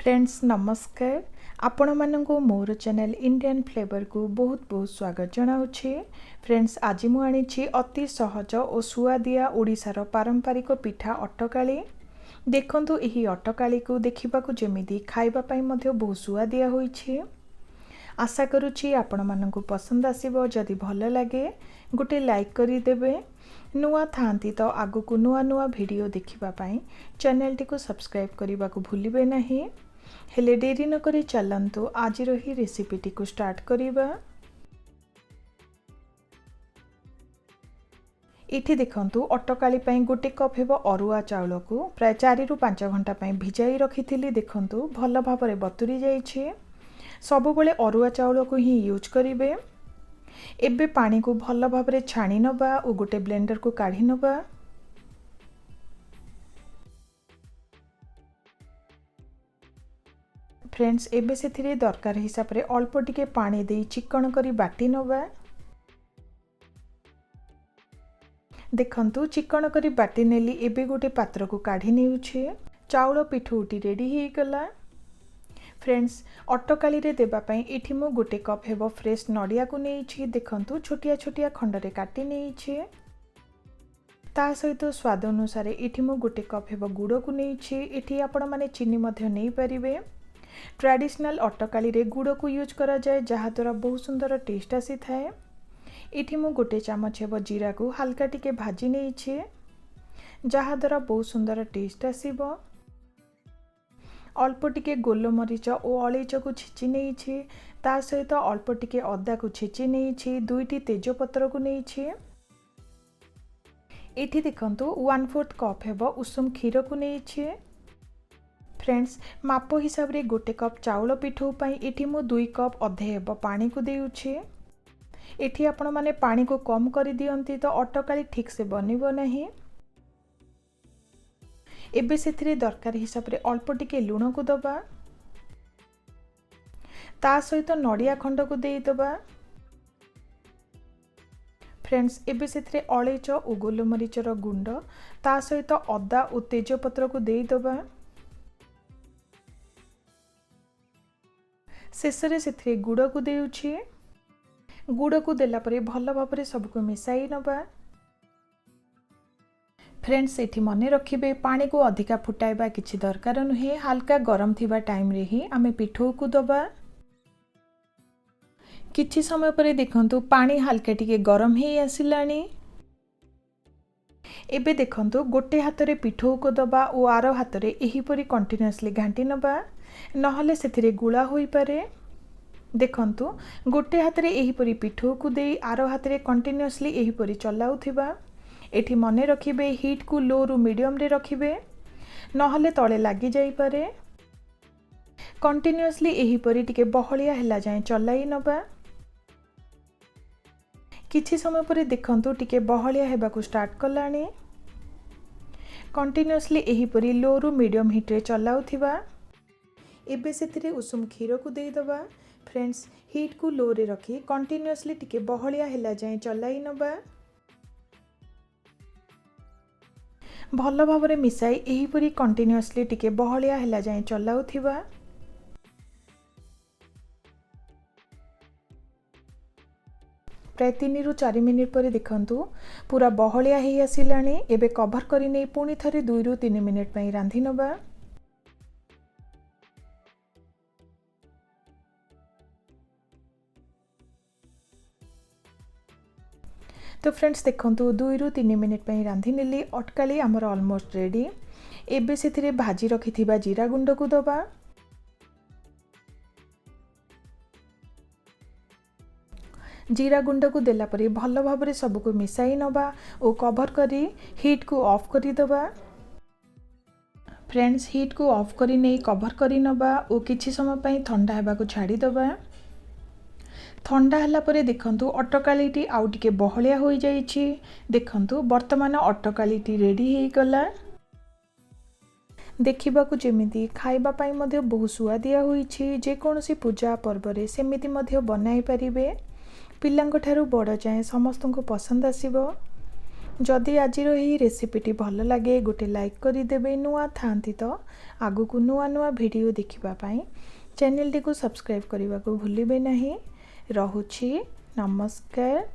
Friends नमस्कार आपण मानक मोर चैनल इंडियन फ्लेवर को बहुत बहुत स्वागत जनाऊँगी। फ्रेंड्स आज मु आनी अति सहज और सुआदिया ओडिशार पारंपरिक पिठा अटकाली। देखंतु एही अटकाली को देखा जमी खाइबापी बहुत सुआदिया होइछि। आशा करुछि आपण मानक पसंद आसीबो। जदि भल लगे गोटे लाइक करदेवे। नुआ थांती तो आगु को नुआ नुआ वीडियो देखिबापी चैनल टी को सब्सक्राइब करने को भूलिबे नहीं। हेले डेरी न करी चलंतु आज ही रेसिपी टी को स्टार्ट करिबा। इठी देखंतु अटकाली पई गोटे कप हेबो अरुआ चाउल को प्राय 4 रु 5 घंटा पई भिजाई रखिथिली। देखंतु भल भाबरे बतुरी जाइछे। सब बेले अरुआ चाउल को ही यूज करिवे। एबे पानी को भल भाबरे छाणी नबा और गोटे ब्लेंडर को काढ़ी नबा। फ्रेंड्स एबे से दरकार हिसाब रे अल्प टिके पानी दे चिकन करी बाटी नबा। देखंतु चिकन करी बाटी नेली। एबे गोटे पात्र को काढ़ी नेउछे। चाउल पिठौटी रेडी हे गला। फ्रेंड्स अटकाली रे देबा पई एठी मु गोटे कप हेबो फ्रेश नडिया को नेइछि। देखंतु छोटिया छोटिया खंड रे काटी नेइछि। ता सहित स्वाद अनुसार एठी मु गोटे कप हेबो गुड़ को नेइछि। एठी आपण माने चीनी मध्य नै परिबे। ट्रेडिशनल अटकाली रे गुड़ को यूज करा जाए जहा द्वारा बहुत सुंदर टेस्ट आसी थाए। एठी मु गोटे चामच हेबो जीरा को हल्का टिके भाजी नेइछि जहा द्वारा बहुत सुंदर टेस्ट आसीबो। अल्प टिके गोलमरीच और अलैच को छेची नेइछि। ता सहित अल्प टिके अदा को छेची नेइछि। दुईटी तेजपत्र को नेइछि। एठी देखंतु 1/4 कप हेबो उषुम क्षीर को नेइछि। फ्रेंड्स माप हिसाब रे गोटे कप चाउल पिठौ पई एठी मु 2 कप अधे हेबो पानी को देउछि। एठी आपण माने पानी को कम करी दियंती तो अटकाली ठीक से बनिबो नहीं। एबे सेथिरे दरकार हिसाब रे अल्प टिके लूण को दबा। ता सहित नडिया खंड को देई दबा। फ्रेंड्स एबे सेथिरे अलैच और गोलमरीचर गुंड ता सहित अदा और तेजपत्र को देई दबा। शेषरे सेथिरे गुड़ को देउछि। गुड़ को देला परे भल भाबरे सबको मिसाई नबा। फ्रेंड्स एठी मने रखिबे पानी को अधिका फुटाइबा किछि दरकार नुहे। हल्का गरम थिबा टाइम रे ही आमे पिठौ को दबा। किछि समय परे देखंतु पानी हल्का टिके गरम हे आसिलानी। एबे देखंतु गोटे हाथ रे पिठौ को दबा और आरो हाथ रे एही परी कंटीन्यूअसली घांटी नबा नहले सेथिरे गुळा होई पारे। देखंतु गोटे हाथ रे एही परी पिठौ को देई आरो हाथ रे कंटीन्यूअसली एही परी चलाउथिबा। एठी मने रखिबे हीट को लो रु मीडियम रे रखिबे नहले तळे लागि जाई पारे। कंटीन्यूअसली एही परी टिके बहलिया हेला जाय चलाई नबा। किछि समय परे देखंतु टिके बहलिया हेबा को स्टार्ट कलानी। कंटीन्यूअसली एही परी लो रु मीडियम हीट रे चलाउथिबा। एबे सेथिरे उषुम क्षीर को देई दबा। फ्रेंड्स हीट को लो रे रखी कंटीन्यूअसली टिके बहलिया हेला जाय चलाई नबा। भल भाबरे मिसाई एही परी कंटीन्यूअसली टिके बहलिया हेला जाय चलाउथिबा। प्राय 3 रु 4 मिनिट पर देखंतु पूरा बहलिया हे आसिलानी। एबे कवर करी नै पुनी थरे 2 रु 3 मिनिट पई रांधी नबा। तो फ्रेंड्स देखंतु 2 रु 3 मिनिट पई रांधी नेली। अटकाली हमर ऑलमोस्ट रेडी। एबे सेथिरे भाजी रखिथिबा जीरा गुंड को दबा। जीरा गुंड को देला परे भल भाबरे सबको मिसाई नबा और कवर करी हीट को ऑफ करी दबा। फ्रेंड्स हीट को ऑफ करी नै कवर करी नबा और किछि समय पई ठंडा हेबा को छाड़ी दबा। ठंडा हला परे देखंतु अटकालीटी आउ टिके बहलिया होई जाइछि। देखंतु वर्तमान अटकालीटी रेडी हे गला। देखिबा को जेमिति खाइबा पई मध्ये बहुत सुआदिया होइछि। जे कोनोसी पूजा पर्व रे सेमिति मध्ये बनाई परिबे। पिल्लांक ठारू बड़ जाए समस्त को पसंद आसीबो। जदि आज रेसिपीटी भल लगे गोटे लाइक करदेवे नुआ थांती तो आगु को नुआ नुआ वीडियो देखिबापाई चैनल टी को सब्सक्राइब करने को भूलिबे नहीं। रहुछि नमस्कार।